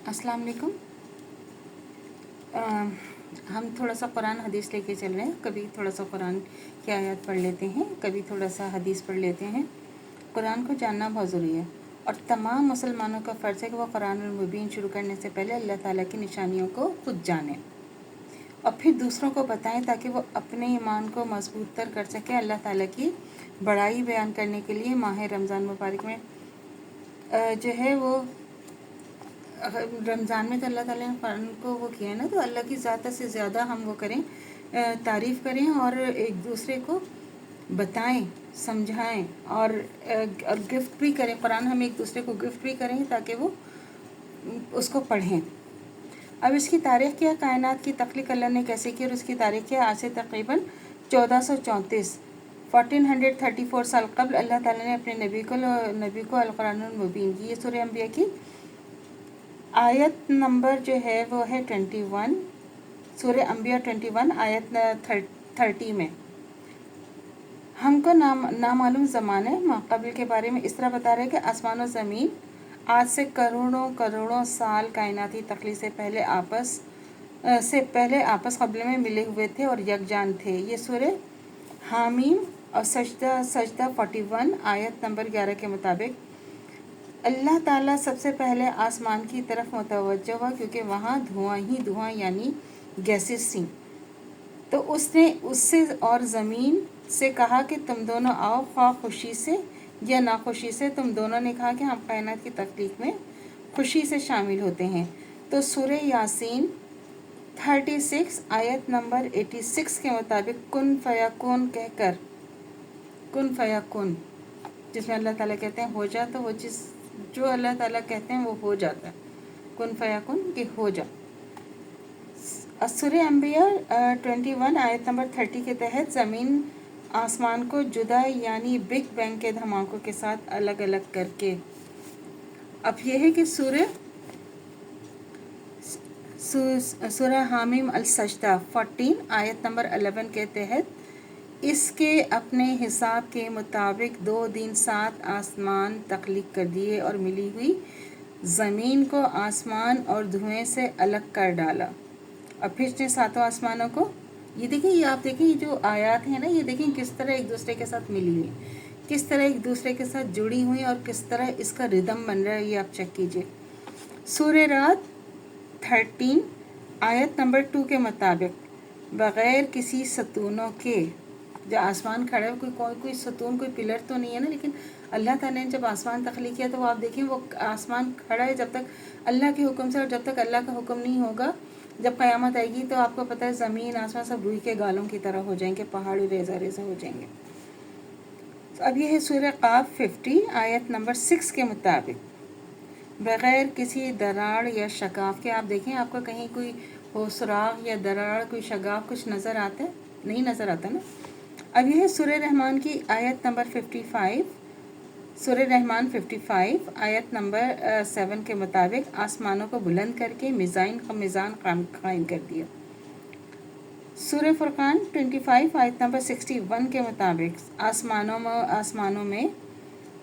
अस्सलाम वालेकुम। हम थोड़ा सा कुरान हदीस लेके चल रहे हैं। कभी थोड़ा सा कुरान की आयत पढ़ लेते हैं, कभी थोड़ा सा हदीस पढ़ लेते हैं। कुरान को जानना बहुत ज़रूरी है और तमाम मुसलमानों का फ़र्ज़ है कि वो कुरान मुबीन शुरू करने से पहले अल्लाह ताला की निशानियों को खुद जानें और फिर दूसरों को बताएं ताकि वो अपने ईमान को मजबूत तर कर सकें। अल्लाह ताला की बड़ाई बयान करने के लिए माह रमज़ान मुबारक में जो है वो रमज़ान में तो अल्लाह ताला ने कुरान को वो किया है ना, तो अल्लाह की ज़्यादा से ज़्यादा हम वो करें, तारीफ़ करें और एक दूसरे को बताएं, समझाएं और गिफ्ट भी करें। कुरान हम एक दूसरे को गिफ्ट भी करें ताकि वो उसको पढ़ें। अब इसकी तारीख़ क्या, कायनात की तख्लीक अल्लाह ने कैसे की और उसकी तारीख़ क्या। आज से तकरीबन 1434 1434 साल कबल अल्लाह ताला ने अपने नबी को अल कुरानुल मुबीन की। ये सूरह अंबिया की आयत नंबर जो है वो है 21, सूरह अंबिया 21 आयत 30 में हमको नामालूम ज़माने माक़बल के बारे में इस तरह बता रहे हैं कि आसमान और ज़मीन आज से करोड़ों करोड़ों साल कायनाती तख्लीक से पहले आपस क़ब्ल में मिले हुए थे और यकजान थे। ये सूरह हामीम और सजदा 41 आयत नंबर 11 के मुताबिक अल्लाह ताला सबसे पहले आसमान की तरफ मुतवज्जह हुआ क्योंकि वहाँ धुआं ही धुआं यानी गैसेस थी। तो उसने उससे और ज़मीन से कहा कि तुम दोनों आओ, ख्वाह खुशी से या नाखुशी से। तुम दोनों ने कहा कि हम कायनात की तख्लीक में खुशी से शामिल होते हैं। तो सूरह यासीन 36 आयत नंबर 86 के मुताबिक कुन फयाकुन कहकर, कुन फयाकुन जिसमें अल्लाह ताला कहते हैं हो जा, तो वो चीज़ जो अल्लाह ताला कहते हैं वो हो जाता है। कुन फयाकुन कि हो जा। सूरह अंबिया 21 आयत नंबर 30 के तहत ज़मीन आसमान को जुदा यानी बिग बैंग के धमाकों के साथ अलग अलग करके। अब यह है कि सूरह हामीम अल सजदा 14 आयत नंबर 11 के तहत इसके अपने हिसाब के मुताबिक 2 दिन 7 आसमान तख्लीक कर दिए और मिली हुई ज़मीन को आसमान और धुएं से अलग कर डाला। और फिर इसने 7 आसमानों को, ये देखिए, ये आप देखें, ये जो आयत है ना, ये देखें किस तरह एक दूसरे के साथ मिली हुई, किस तरह एक दूसरे के साथ जुड़ी हुई और किस तरह इसका रिदम बन रहा है। ये आप चेक कीजिए। सूरह रात 13 आयत नंबर 2 के मुताबिक बग़ैर किसी सतूनों के, जो आसमान खड़ा है, कोई सतून, कोई पिलर तो नहीं है ना, लेकिन अल्लाह ताला ने जब आसमान तख्लीक किया तो वो आप देखें वो आसमान खड़ा है जब तक अल्लाह के हुक्म से, और जब तक अल्लाह का हुक्म नहीं होगा, जब क़यामत आएगी तो आपको पता है ज़मीन आसमान सब रूई के गालों की तरह हो जाएंगे, पहाड़ी रेजा रेजा हो जाएंगे। तो अब ये है सूरह क़ाफ 50 आयत नंबर 6 के मुताबिक बग़ैर किसी दरार या शगाफ के। आप देखें आपको कहीं कोई हो सुराख या दरार, कोई शगाफ कुछ नज़र आता है? नहीं नज़र आता ना। अब यह है सूरह रहमान की आयत नंबर 55, सूरह रहमान 55 आयत नंबर 7 के मुताबिक आसमानों को बुलंद करके मीज़ान कायम कर दिया। सूरह फुरक़ान 25 आयत नंबर 61 के मुताबिक आसमानों में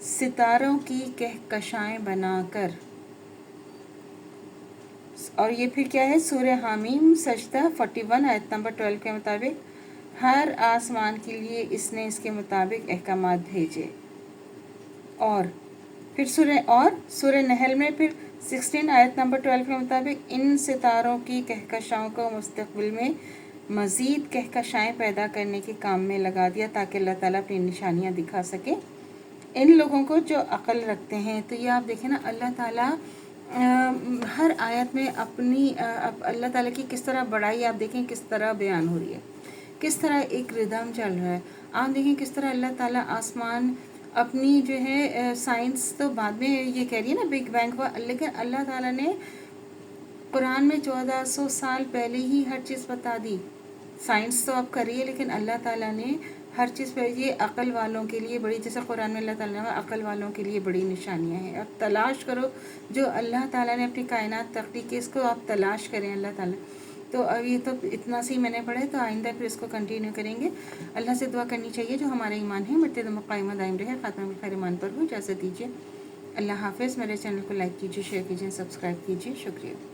सितारों की कहकशाएं बनाकर। और ये फिर क्या है, सूरह हामीम सजदा 41 आयत नंबर 12 के मुताबिक हर आसमान के लिए इसने इसके मुताबिक अहकामात भेजे। और फिर सूरह नहल में फिर 16 आयत नंबर 12 के मुताबिक इन सितारों की कहकशाओं को मुस्तक़बिल में मज़ीद कहकशाएं पैदा करने के काम में लगा दिया ताकि अल्लाह ताला अपनी निशानियां दिखा सके इन लोगों को जो अक़ल रखते हैं। तो ये आप देखें ना, अल्लाह ताला हर आयत में अपनी अल्लाह ताला की किस तरह बड़ाई आप देखें, किस तरह बयान हो रही है, किस तरह एक रिदम चल रहा है। आप देखें किस तरह अल्लाह ताला आसमान अपनी जो है, साइंस तो बाद में ये कह रही है ना बिग बैंग हुआ, लेकिन अल्लाह ताला ने कुरान में 1400 साल पहले ही हर चीज़ बता दी। साइंस तो अब कर रही है, लेकिन अल्लाह ताला ने हर चीज़ पर, ये अक़ल वालों के लिए बड़ी, जैसे कुरान में अल्लाह ताला ने अक़ल वालों के लिए बड़ी निशानियाँ हैं। अब तलाश करो जो अल्लाह ताला ने अपनी कायनात तख्लीक की, इसको आप तलाश करें अल्लाह ताला। तो अब ये तो इतना सी मैंने पढ़ा है, तो आइंदा फिर इसको कंटिन्यू करेंगे। अल्लाह से दुआ करनी चाहिए जो हमारा ईमान है मरते दम क़ाइम दाइम रहे, ख़ात्मा बिल खैर ईमान पर हो। इजाज़त दीजिए। اللہ حافظ. میرے چینل کو لائک کیجیے، شیئر کیجیے، سبسکرائب کیجیے. شکریہ.